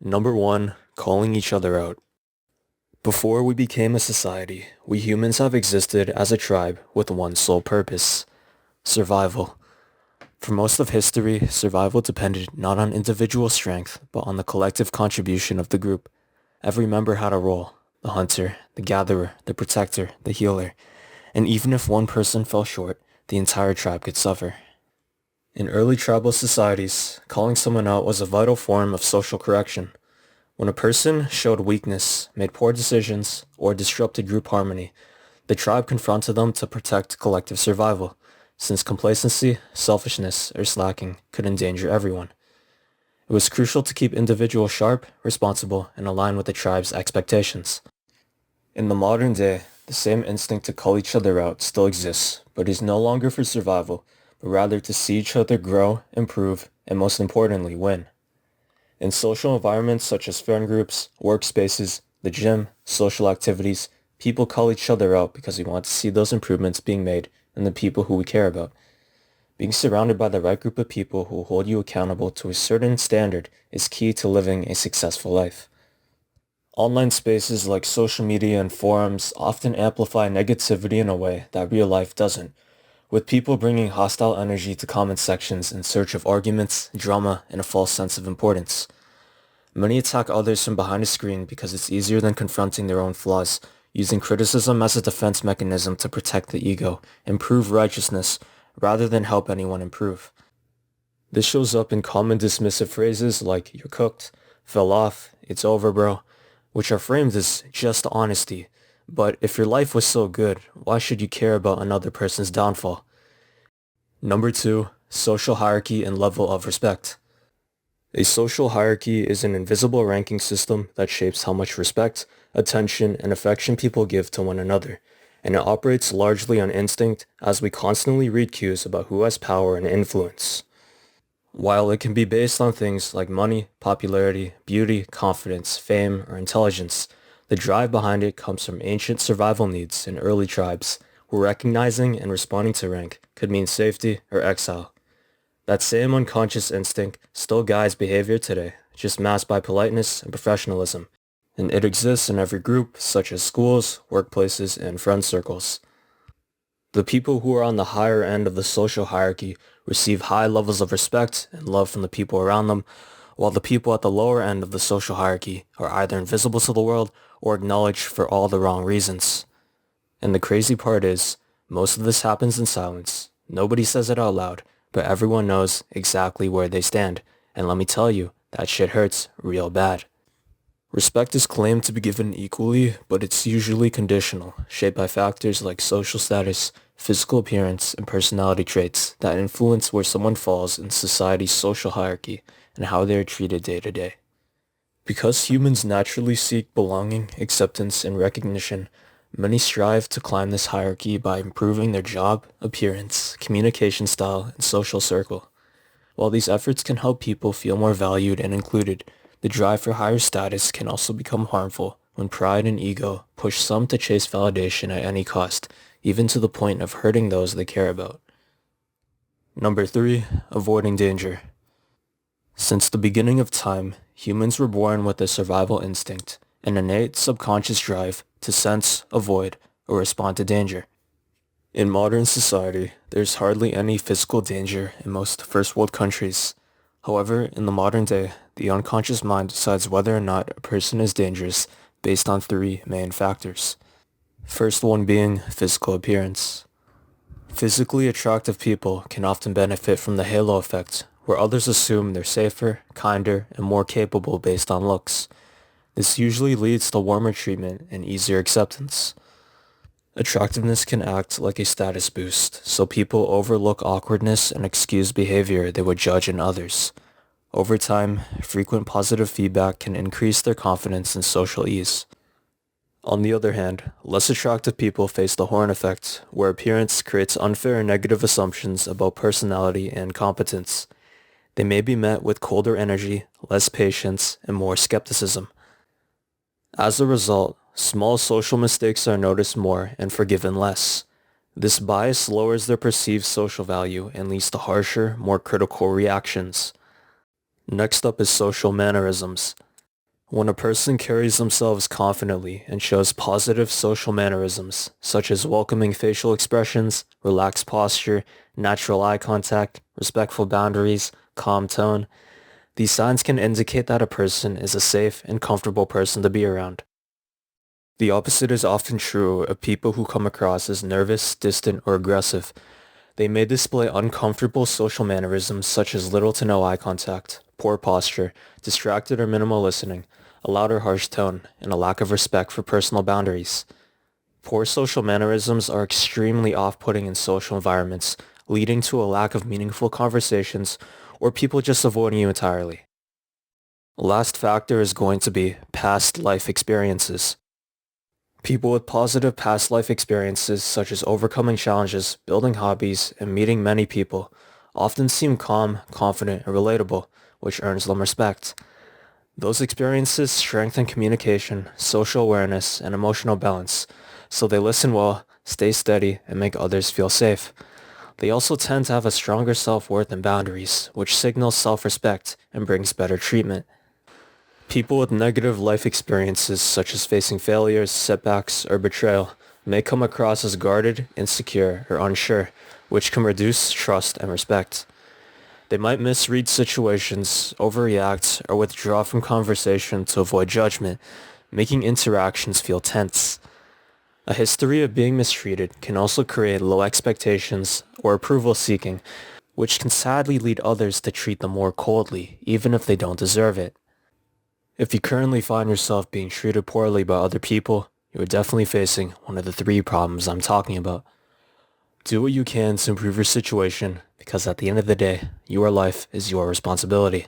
Number 1. Calling each other out. Before we became a society, we humans have existed as a tribe with one sole purpose: survival. For most of history, survival depended not on individual strength, but on the collective contribution of the group. Every member had a role: the hunter, the gatherer, the protector, the healer, and even if one person fell short, the entire tribe could suffer. In early tribal societies, calling someone out was a vital form of social correction. When a person showed weakness, made poor decisions, or disrupted group harmony, the tribe confronted them to protect collective survival, since complacency, selfishness, or slacking could endanger everyone. It was crucial to keep individuals sharp, responsible, and aligned with the tribe's expectations. In the modern day, the same instinct to call each other out still exists, but is no longer for survival, but rather to see each other grow, improve, and most importantly, win. In social environments such as friend groups, workspaces, the gym, social activities, people call each other out because we want to see those improvements being made in the people who we care about. Being surrounded by the right group of people who hold you accountable to a certain standard is key to living a successful life. Online spaces like social media and forums often amplify negativity in a way that real life doesn't, with people bringing hostile energy to comment sections in search of arguments, drama, and a false sense of importance. Many attack others from behind a screen because it's easier than confronting their own flaws, using criticism as a defense mechanism to protect the ego and prove righteousness rather than help anyone improve. This shows up in common dismissive phrases like "you're cooked," "fell off," "it's over, bro," which are framed as just honesty. But if your life was so good, why should you care about another person's downfall? Number 2. Social hierarchy and level of respect. A social hierarchy is an invisible ranking system that shapes how much respect, attention, and affection people give to one another, and it operates largely on instinct as we constantly read cues about who has power and influence. While it can be based on things like money, popularity, beauty, confidence, fame, or intelligence, the drive behind it comes from ancient survival needs in early tribes, where recognizing and responding to rank could mean safety or exile. That same unconscious instinct still guides behavior today, just masked by politeness and professionalism, and it exists in every group, such as schools, workplaces, and friend circles. The people who are on the higher end of the social hierarchy receive high levels of respect and love from the people around them, while the people at the lower end of the social hierarchy are either invisible to the world or acknowledged for all the wrong reasons. And the crazy part is, most of this happens in silence. Nobody says it out loud, but everyone knows exactly where they stand, and let me tell you, that shit hurts real bad. Respect is claimed to be given equally, but it's usually conditional, shaped by factors like social status, physical appearance, and personality traits that influence where someone falls in society's social hierarchy and how they are treated day to day. Because humans naturally seek belonging, acceptance, and recognition, many strive to climb this hierarchy by improving their job, appearance, communication style, and social circle. While these efforts can help people feel more valued and included, the drive for higher status can also become harmful when pride and ego push some to chase validation at any cost, even to the point of hurting those they care about. Number 3. Avoiding danger. Since the beginning of time, humans were born with a survival instinct, an innate subconscious drive to sense, avoid, or respond to danger. In modern society, there's hardly any physical danger in most first world countries. However, in the modern day, the unconscious mind decides whether or not a person is dangerous based on 3 main factors. First one being physical appearance. Physically attractive people can often benefit from the halo effect, where others assume they're safer, kinder, and more capable based on looks. This usually leads to warmer treatment and easier acceptance. Attractiveness can act like a status boost, so people overlook awkwardness and excuse behavior they would judge in others. Over time, frequent positive feedback can increase their confidence and social ease. On the other hand, less attractive people face the horn effect, where appearance creates unfair and negative assumptions about personality and competence. They may be met with colder energy, less patience, and more skepticism. As a result, small social mistakes are noticed more and forgiven less. This bias lowers their perceived social value and leads to harsher, more critical reactions. Next up is social mannerisms. When a person carries themselves confidently and shows positive social mannerisms, such as welcoming facial expressions, relaxed posture, natural eye contact, respectful boundaries, calm tone, these signs can indicate that a person is a safe and comfortable person to be around. The opposite is often true of people who come across as nervous, distant, or aggressive. They may display uncomfortable social mannerisms such as little to no eye contact, poor posture, distracted or minimal listening, a loud or harsh tone, and a lack of respect for personal boundaries. Poor social mannerisms are extremely off-putting in social environments, leading to a lack of meaningful conversations or people just avoiding you entirely. Last factor is going to be past life experiences. People with positive past life experiences such as overcoming challenges, building hobbies, and meeting many people often seem calm, confident, and relatable, which earns them respect. Those experiences strengthen communication, social awareness, and emotional balance, so they listen well, stay steady, and make others feel safe. They also tend to have a stronger self-worth and boundaries, which signals self-respect and brings better treatment. People with negative life experiences such as facing failures, setbacks, or betrayal may come across as guarded, insecure, or unsure, which can reduce trust and respect. They might misread situations, overreact, or withdraw from conversation to avoid judgment, making interactions feel tense. A history of being mistreated can also create low expectations or approval seeking, which can sadly lead others to treat them more coldly, even if they don't deserve it. If you currently find yourself being treated poorly by other people, you are definitely facing one of the 3 problems I'm talking about. Do what you can to improve your situation, because at the end of the day, your life is your responsibility.